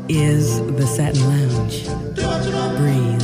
is the Satin Lounge. Breathe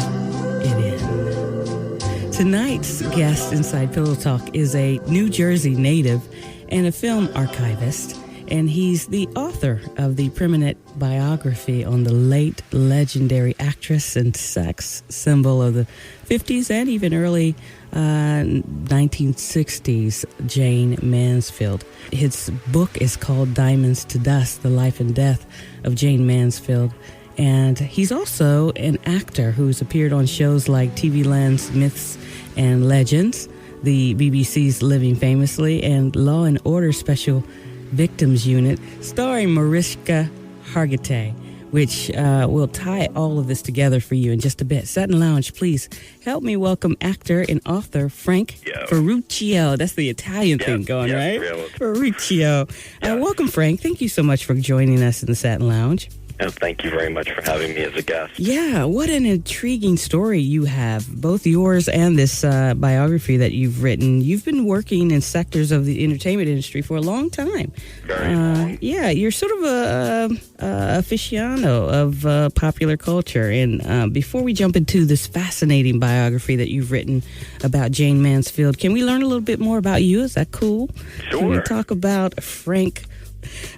it in. Tonight's guest inside Pillow Talk is a New Jersey native and a film archivist, and he's the author of the preeminent biography on the late legendary actress and sex symbol of the 50s and even early 1960s, Jayne Mansfield. His book is called Diamonds to Dust, The Life and Death of Jayne Mansfield. And he's also an actor who's appeared on shows like TV Land's Myths and Legends, the BBC's Living Famously, and Law and Order Special Victims Unit, starring Mariska Hargitay, which will tie all of this together for you in just a bit. Satin Lounge, please help me welcome actor and author Frank Ferruccio. That's the Italian thing going, right? Real. Ferruccio. Welcome, Frank. Thank you so much for joining us in the Satin Lounge. And thank you very much for having me as a guest. Yeah, what an intriguing story you have, both yours and this biography that you've written. You've been working in sectors of the entertainment industry for a long time. Very long. Yeah, you're sort of a aficionado of popular culture. And before we jump into this fascinating biography that you've written about Jayne Mansfield, can we learn a little bit more about you? Is that cool? Sure. Can we talk about Frank?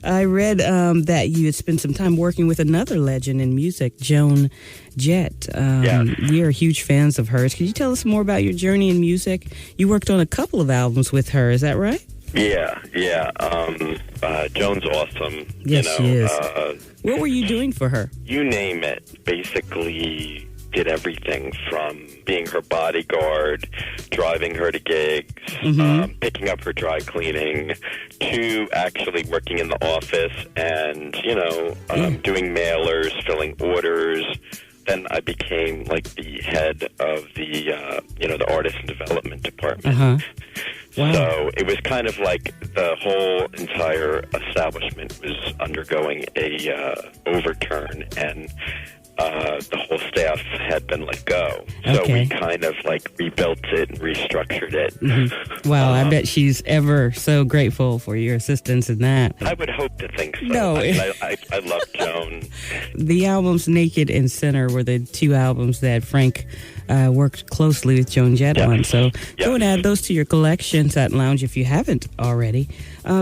I read that you had spent some time working with another legend in music, Joan, Jett. We are huge fans of hers. Can you tell us more about your journey in music? You worked on a couple of albums with her, is that right? Yeah. Joan's awesome. Yes, she is. What were you doing for her? You name it. Basically did everything from being her bodyguard, driving her to gigs, picking up her dry cleaning, to actually working in the office and, doing mailers, filling orders. Then I became like the head of the, the artist and development department. Wow. So it was kind of like the whole entire establishment was undergoing a overturn, and the whole staff had been let go. So we kind of like rebuilt it and restructured it. Wow, I bet she's ever so grateful for your assistance in that. I would hope to think so. No. I love Joan. The albums Naked and Sinner were the two albums that Frank worked closely with Joan Jett on. So go and add those to your collection, Satin Lounge, if you haven't already.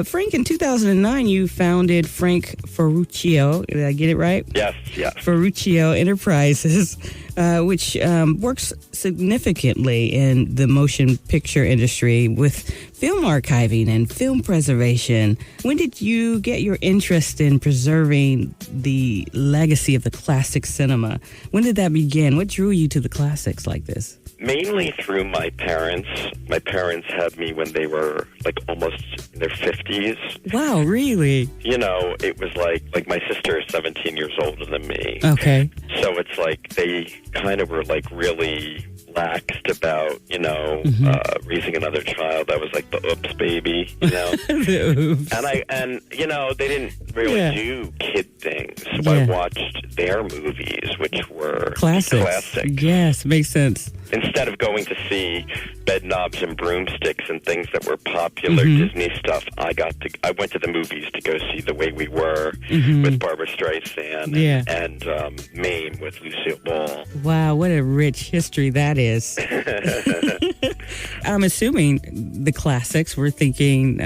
Frank, in 2009, you founded Frank Ferruccio. Did I get it right? Yes. Ferruccio Enterprises, which works significantly in the motion picture industry with film archiving and film preservation. When did you get your interest in preserving the legacy of the classic cinema? When did that begin? What drew you to the classics like this? Mainly through my parents. My parents had me when they were like almost in their 50s. Wow, really? It was like my sister is 17 years older than me. Okay. So it's like they kind of were like really laxed about, raising another child. That was like the oops baby, The oops. And they didn't really do kid things. So I watched their movies, which were classics. Yes, makes sense. Instead of going to see Bed Knobs and Broomsticks and things that were popular Disney stuff, I went to the movies to go see The Way We Were with Barbra Streisand and Mame with Lucille Ball. Wow, what a rich history that is. I'm assuming the classics, we're thinking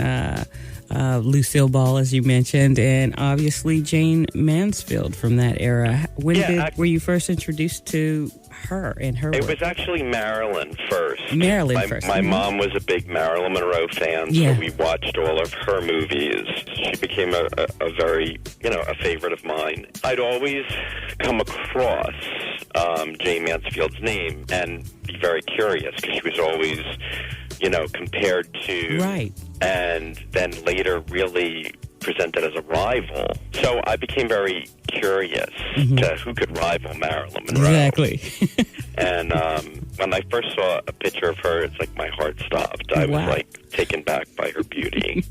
Lucille Ball, as you mentioned, and obviously Jayne Mansfield from that era. Were you first introduced to her and her work? It was actually Marilyn first. My mom was a big Marilyn Monroe fan, so we watched all of her movies. She became a very, a favorite of mine. I'd always come across Jayne Mansfield's name and be very curious because she was always, compared to... Right. And then later really presented as a rival. So I became very curious to who could rival Marilyn Monroe. Exactly. And when I first saw a picture of her, it's like my heart stopped. I was like taken back by her beauty.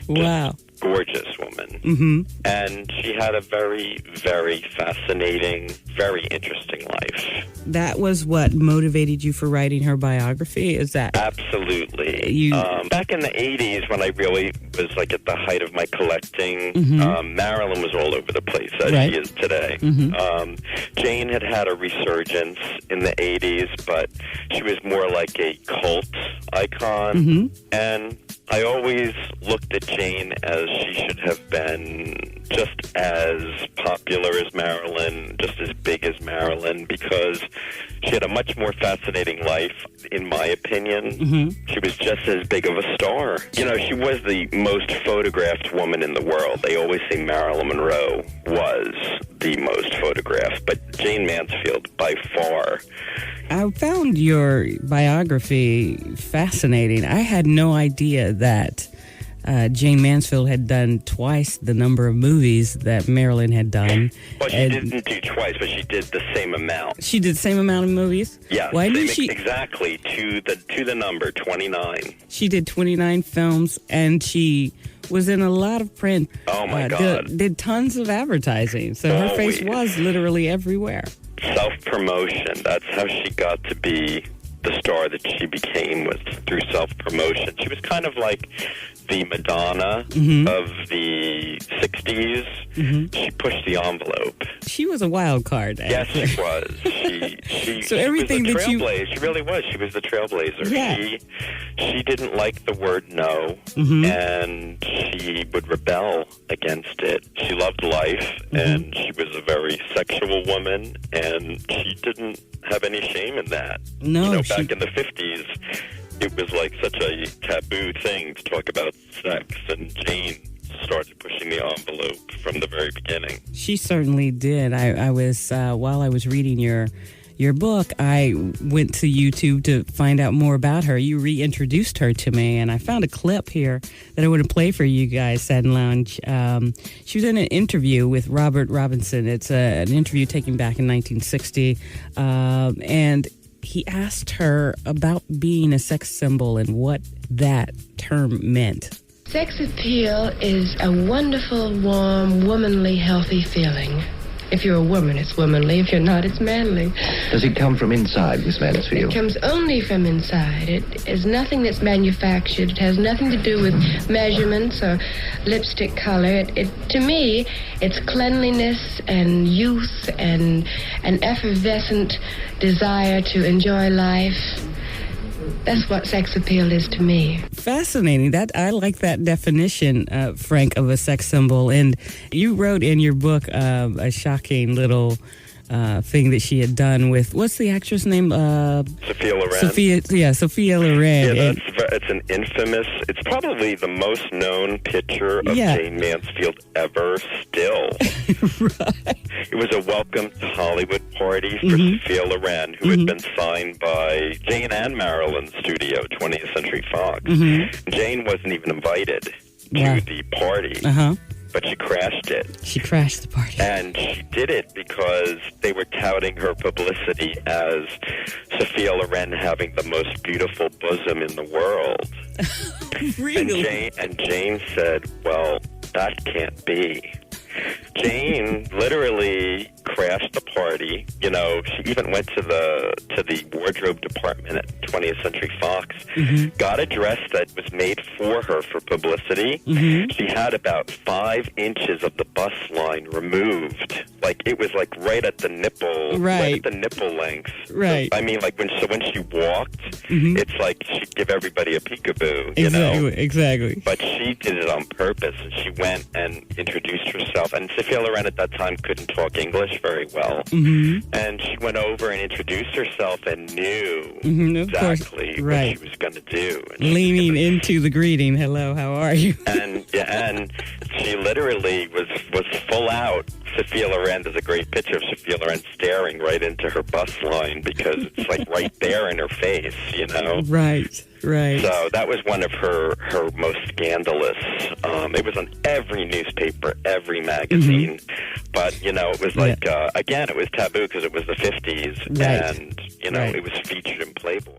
Wow. gorgeous woman. And she had a very, very fascinating, very interesting life. That was what motivated you for writing her biography? Is that... Absolutely. Back in the 80s, when I really was like at the height of my collecting, Marilyn was all over the place, as she is today. Jayne had a resurgence in the 80s, but she was more like a cult icon. And I always looked at Jayne as she should have been just as popular as Marilyn, just as big as Marilyn, because she had a much more fascinating life, in my opinion. She was just as big of a star. You know, she was the most photographed woman in the world. They always say Marilyn Monroe was the most photographed, but Jayne Mansfield, by far. I found your biography fascinating. I had no idea that Jayne Mansfield had done twice the number of movies that Marilyn had done. Well, she didn't do twice, but she did the same amount. She did the same amount of movies? Yeah, Why did she... exactly to the number 29. She did 29 films, and she was in a lot of print. Oh my God! Did tons of advertising, so her face was literally everywhere. Self-promotion. That's how she got to be the star that she became, was through self-promotion. She was kind of like the Madonna of the 60s. She pushed the envelope. She was a wild card. Actually. Yes, she was. She so everything was the that trailblazer. She really was. She was the trailblazer. Yeah. She didn't like the word no, and she would rebel against it. She loved life, and she was a very sexual woman, and she didn't have any shame in that. No, you know, back in the 50s, it was like such a taboo thing to talk about sex, and Jayne started pushing the envelope from the very beginning. She certainly did. I was while I was reading your book, I went to YouTube to find out more about her. You reintroduced her to me, and I found a clip here that I want to play for you guys, Satin Lounge. She was in an interview with Robert Robinson. It's an interview taken back in 1960, and he asked her about being a sex symbol and what that term meant. Sex appeal is a wonderful, warm, womanly, healthy feeling. If you're a woman, it's womanly. If you're not, it's manly. Does it come from inside, Miss Mansfield? It comes only from inside. It is nothing that's manufactured. It has nothing to do with measurements or lipstick color. To me, it's cleanliness and youth and an effervescent desire to enjoy life. That's what sex appeal is to me. Fascinating. I like that definition, Frank, of a sex symbol. And you wrote in your book a shocking little thing that she had done with, what's the actress name? Sophia Loren. Sophia Loren. Yeah, it's an infamous, it's probably the most known picture of Jayne Mansfield ever still. Right. It was a welcome to Hollywood party for Sophia Loren, who had been signed by Jayne and Marilyn's studio, 20th Century Fox. Jayne wasn't even invited to the party. But she crashed it. She crashed the party. And she did it because they were touting her publicity as Sophia Loren having the most beautiful bosom in the world. Really? And Jayne said, well, that can't be. Jayne literally crashed the party. You know, she even went to the wardrobe department at 20th Century Fox, got a dress that was made for her for publicity. She had about 5 inches of the bust line removed. Like, it was like right at the nipple, right at the nipple length. Right. So, I mean, like when she walked, it's like she'd give everybody a peekaboo, you know? Exactly. But she did it on purpose, and she went and introduced herself. And Sophia Loren at that time couldn't talk English very well. And she went over and introduced herself and knew exactly what she was going to do. And leaning into the greeting, hello, how are you? and she literally was full out. Sophia Loren, there's a great picture of Sophia Loren staring right into her bust line because it's like right there in her face, you know? Right. So that was one of her most scandalous. It was on every newspaper, every magazine. But, you know, it was like, again, it was taboo because it was the 50s. And, you know, it was featured in Playboy.